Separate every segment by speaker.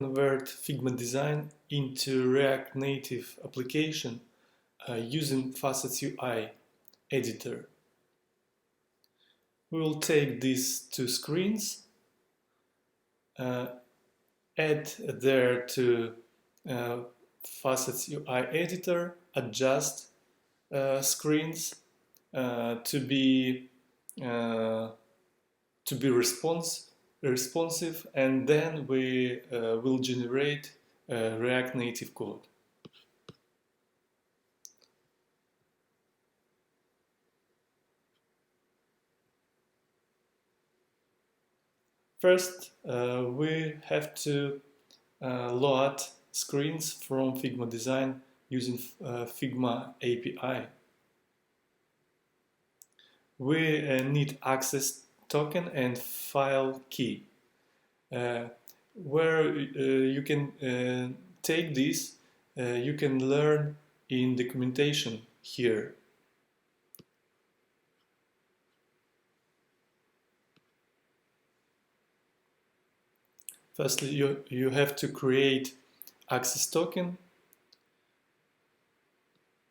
Speaker 1: Convert Figma design into React Native application using Facets UI editor. We will take these two screens, add there to Facets UI editor, adjust screens to be responsive, and then we will generate React Native code. First, we have to load screens from Figma design using Figma API. We need access token and file key. Where you can take this, you can learn in documentation here. Firstly, you have to create access token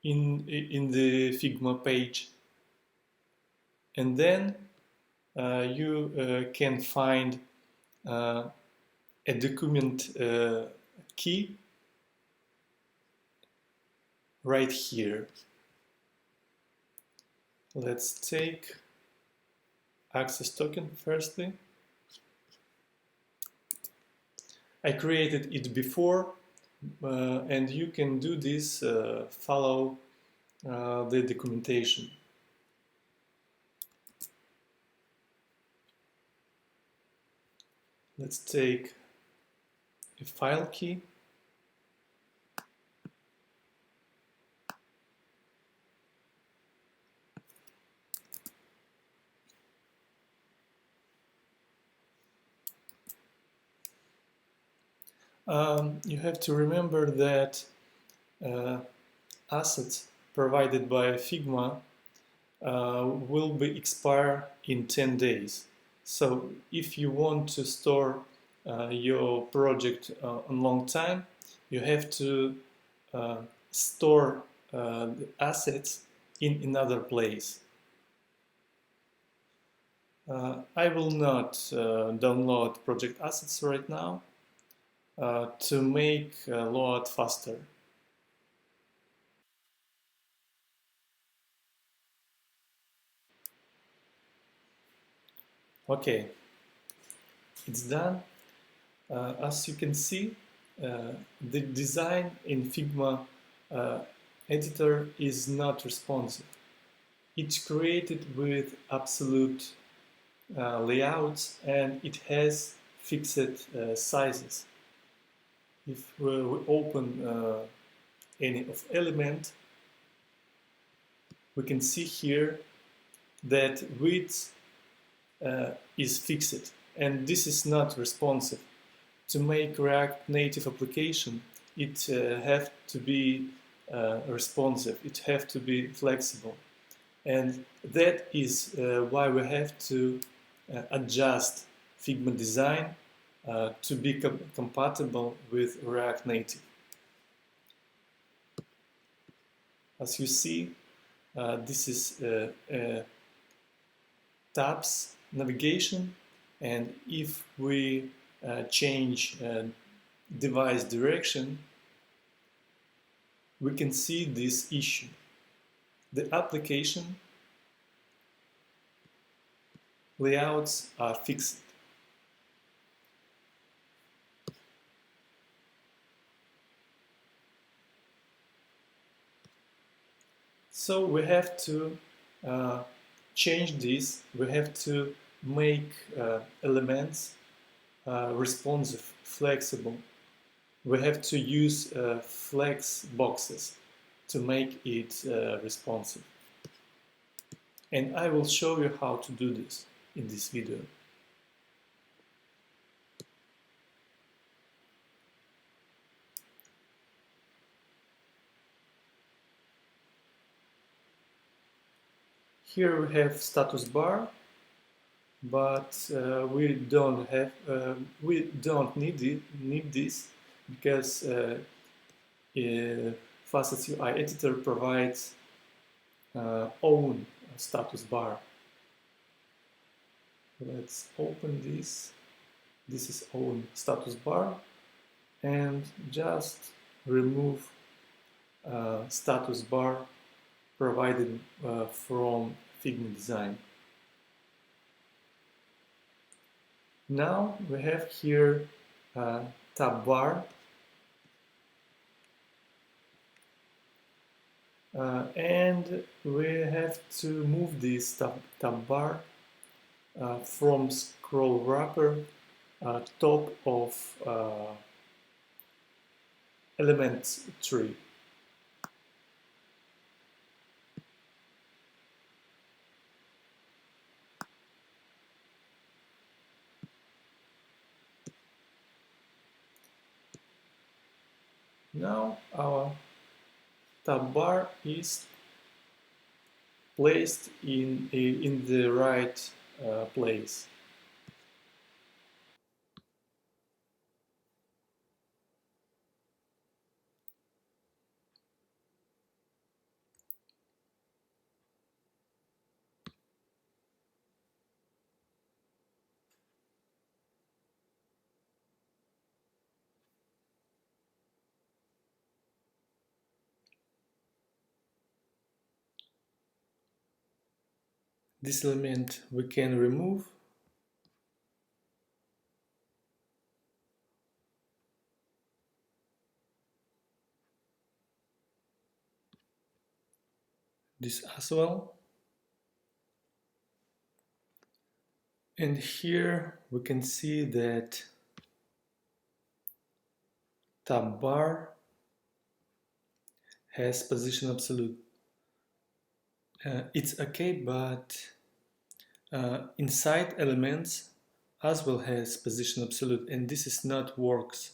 Speaker 1: in the Figma page, and then you can find a document key right here. Let's take access token firstly. I created it before, and you can do this, follow the documentation. Let's take a file key. You have to remember that assets provided by Figma will be expire in 10 days. So if you want to store your project a long time, you have to store the assets in another place. I will not download project assets right now to make load faster. Okay, it's done. As you can see, the design in Figma editor is not responsive. It's created with absolute layouts, and it has fixed sizes. If we open any of element, we can see here that width is fixed, and this is not responsive. To make React Native application, it have to be responsive, it have to be flexible, and that is why we have to adjust Figma design to be compatible with React Native. As you see, this is tabs navigation, and if we change device direction, we can see this issue. The application layouts are fixed. So we have to change this. We have to make elements responsive, flexible. We have to use flex boxes to make it responsive. And I will show you how to do this in this video. Here we have status bar, but we don't need this because Facets UI editor provides own status bar. Let's open this. This is own status bar, and just remove status bar provided from Figma design. Now we have here tab bar, and we have to move this tab bar from scroll wrapper top of element tree. Now our tab bar is placed in the right place. This element we can remove. This as well. And here we can see that tab bar has position absolute. It's okay, but inside elements as well has position absolute, and this is not works.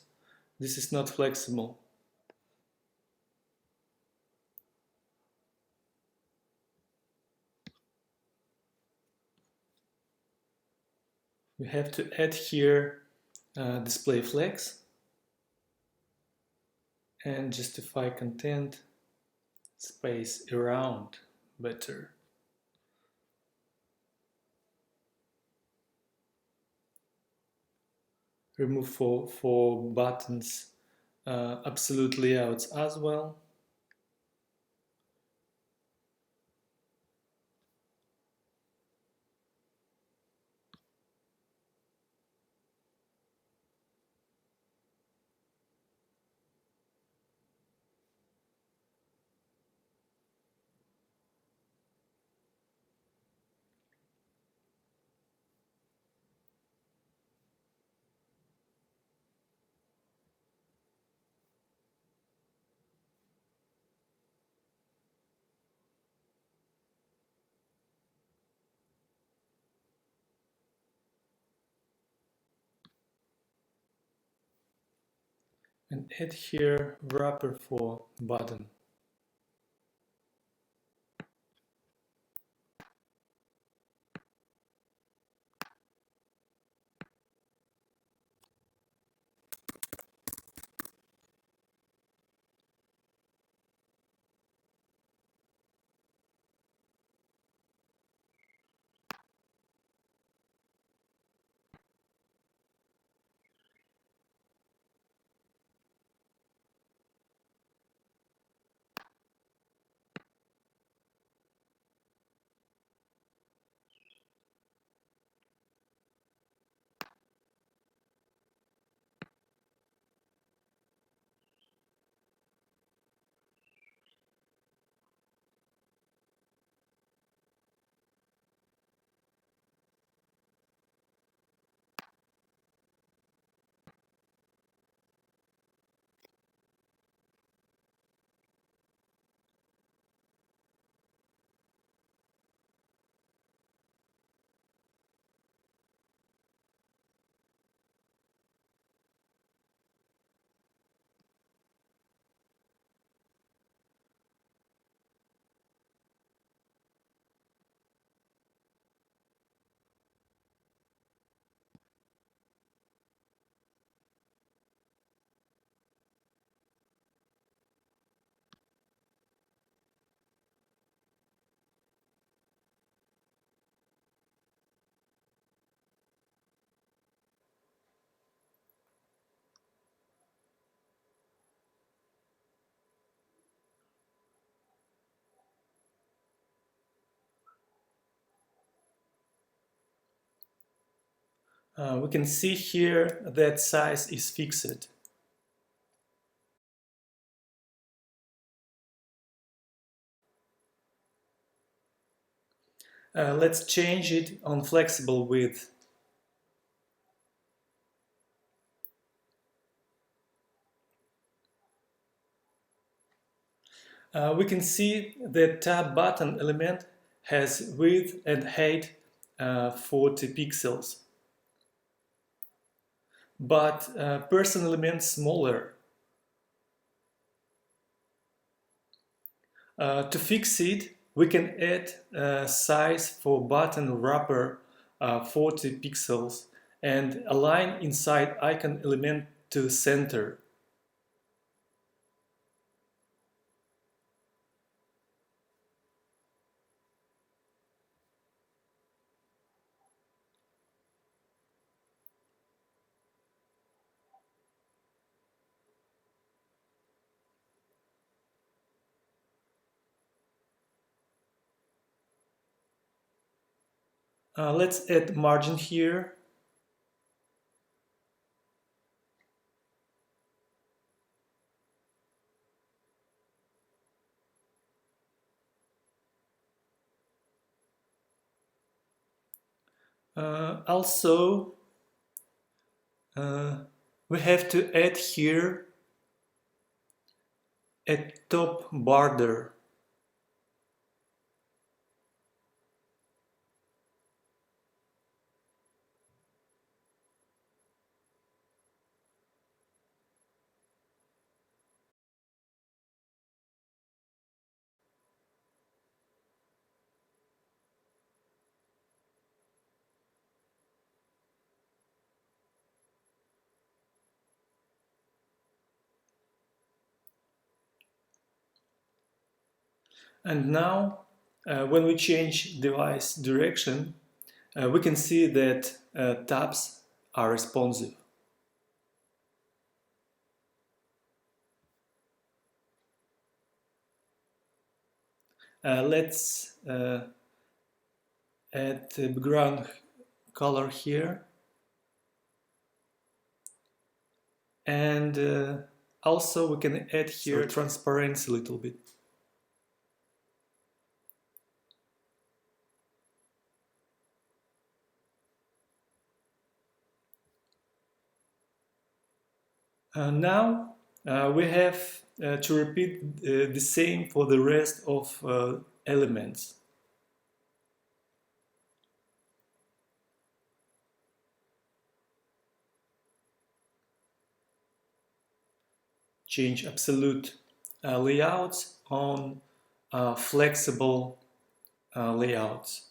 Speaker 1: This is not flexible. We have to add here display flex and justify content space around better. Remove for buttons absolute layouts as well. And add here wrapper for button. We can see here that size is fixed. Let's change it on flexible width. We can see the tab button element has width and height 40 pixels, but person element smaller. To fix it, we can add size for button wrapper 40 pixels and align inside icon element to center. Let's add margin here. Also, we have to add here a top border. And now, when we change device direction, we can see that tabs are responsive. Let's add the background color here. And also we can add here transparency a little bit. Now we have to repeat the same for the rest of elements. Change absolute layouts on flexible layouts.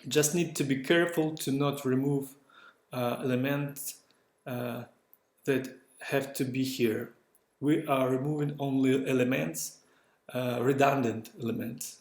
Speaker 1: Just need to be careful to not remove elements that have to be here. We are removing only elements, redundant elements.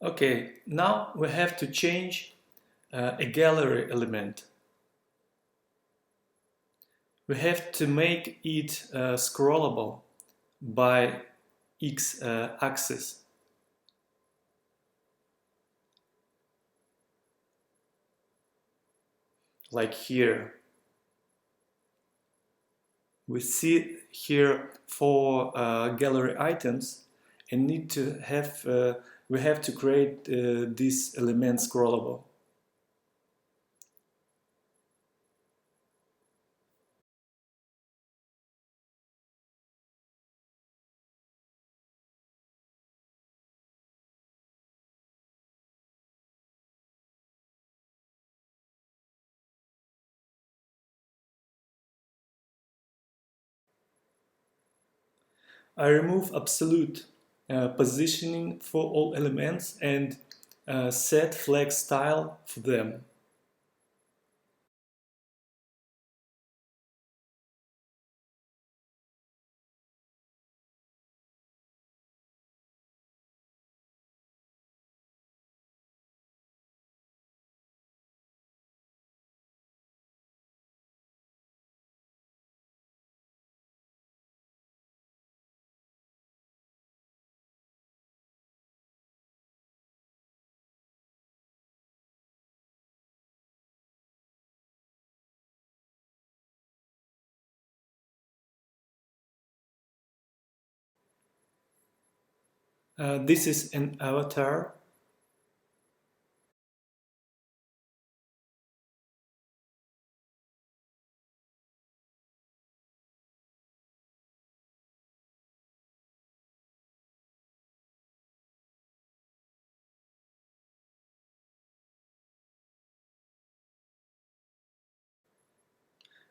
Speaker 1: Okay, now we have to change a gallery element. We have to make it scrollable by x-axis. Like here. We see here 4 gallery items, and need to have we have to create this element scrollable. I remove absolute positioning for all elements and set flag style for them. This is an avatar.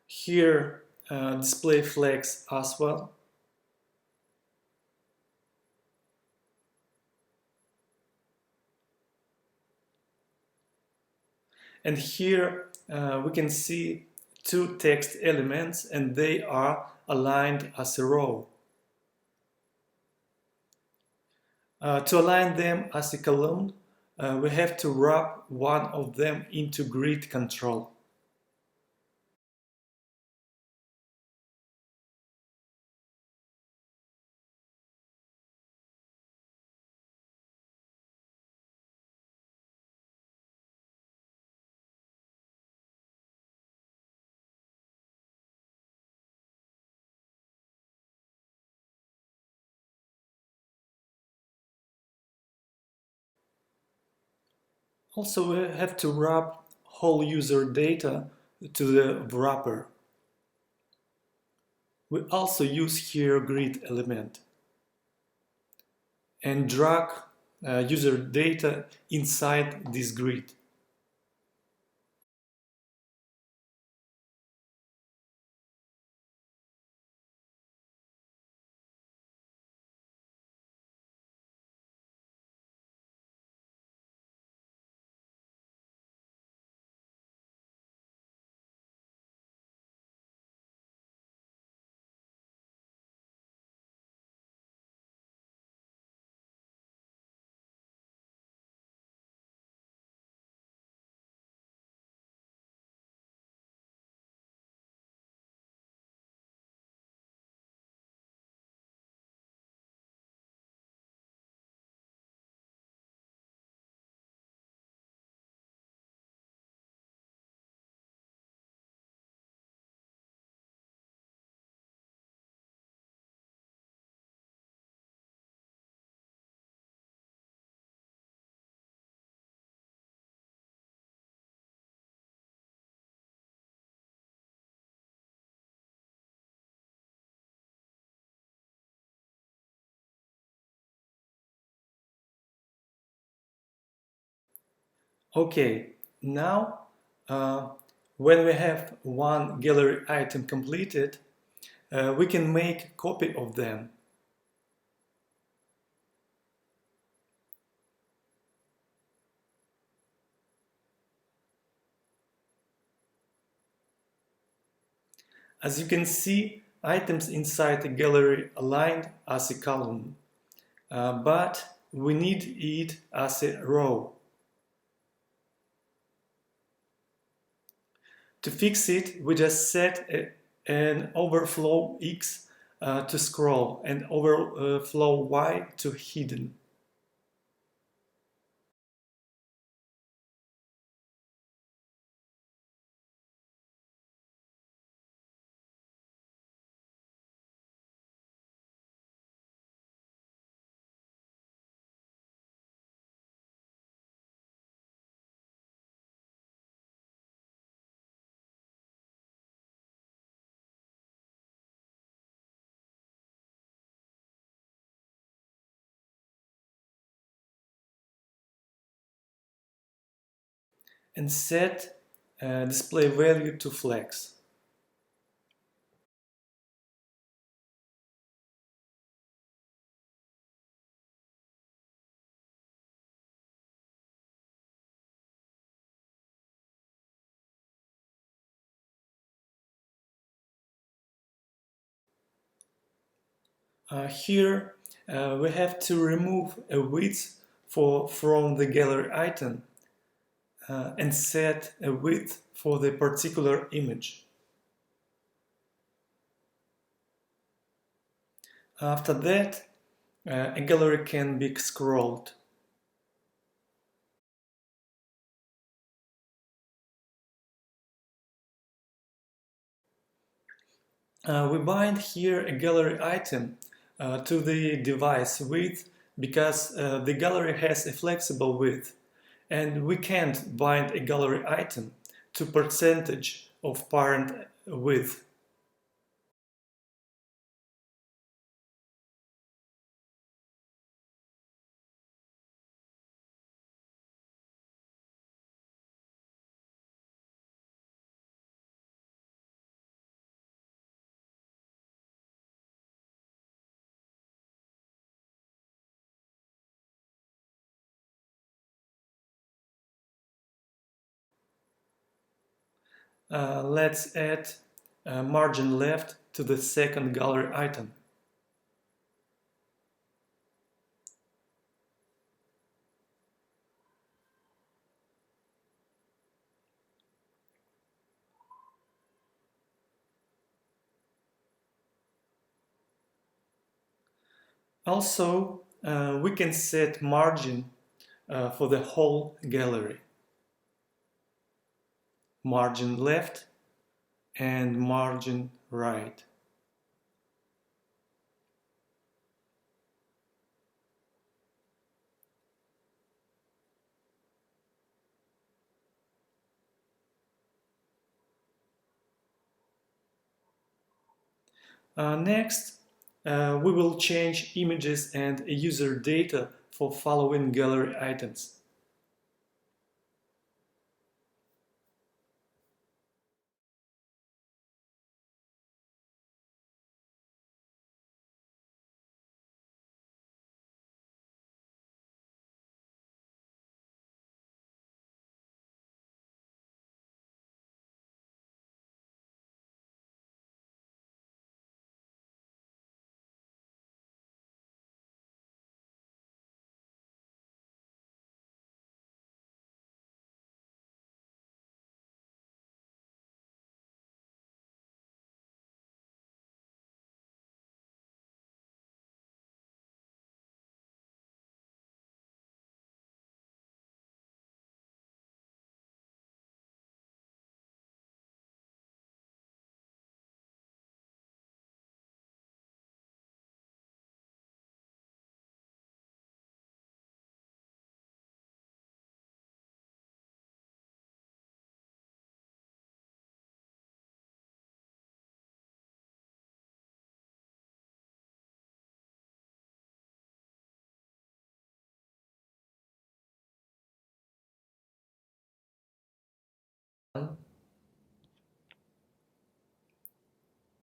Speaker 1: Here, display flags as well. And here we can see two text elements and they are aligned as a row. To align them as a column, we have to wrap one of them into grid control. Also, we have to wrap whole user data to the wrapper. We also use here grid element and drag user data inside this grid. Okay, now when we have one gallery item completed, we can make a copy of them. As you can see, items inside the gallery aligned as a column, but we need it as a row. To fix it, we just set an overflow X to scroll and overflow Y to hidden. and set display value to flex. Here we have to remove a width from the gallery item and set a width for the particular image. After that, a gallery can be scrolled. We bind here a gallery item to the device width because the gallery has a flexible width, and we can't bind a gallery item to percentage of parent width. Let's add margin left to the second gallery item. Also, we can set margin for the whole gallery. Margin left and margin right. Next, we will change images and user data for following gallery items.